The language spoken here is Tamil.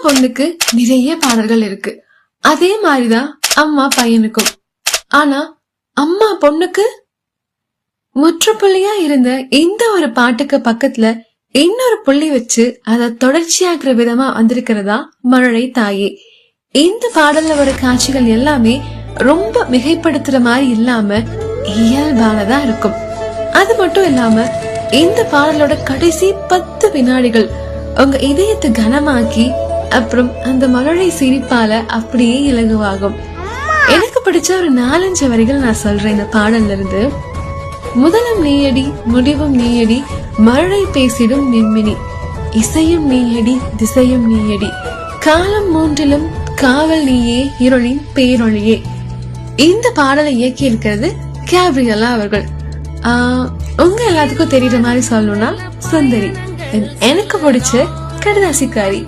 பொண்ணுக்கு நிறைய பாடல்கள் இருக்கு, அதே மாதிரிதான் அம்மா பையனுக்கும். ஆனா அம்மா பொண்ணுக்கு முற்றுப்புள்ளியா இருந்த இந்த ஒரு பாட்டுக்கு பக்கத்துல இன்னொரு புள்ளி வச்சு அத தொடர்ச்சியாக்குற விதமா வந்திருக்கிறதா மழலை தாயே. இந்த பாடல்ல வர காட்சிகள் எல்லாமே ரொம்ப மிகைப்படுத்துற மாதிரி இல்லாம இயல்பானதா இருக்கும். அது மட்டும் இல்லாம இந்த பாடலோட கடைசி 10 வினாடிகள் உங்க இதயத்தை கனமாக்கி அப்புறம் அந்த மழலை சிரிப்பால அப்படியே இலகுவாகும். எனக்கு பிடிச்ச ஒரு 4-5 வரிகள் நான் சொல்றேன் இந்த பாடல்ல இருந்து. முதலும் நீயடி முடிவும் நீயடி மழை பேசிடும் மின்மினி, இசையும் நீயடி திசையும் நீயடி, காலம் மூன்றிலும் காவல் நீயே இருளின் பேரொழியே. இந்த பாடலை இயக்கி இருக்கிறது கேப்ரியலா அவர்கள். உங்க எல்லாத்துக்கும் தெரியற மாதிரி சொல்லணும்னா சுந்தரி. எனக்கு பிடிச்ச கடதாசிக்காரி.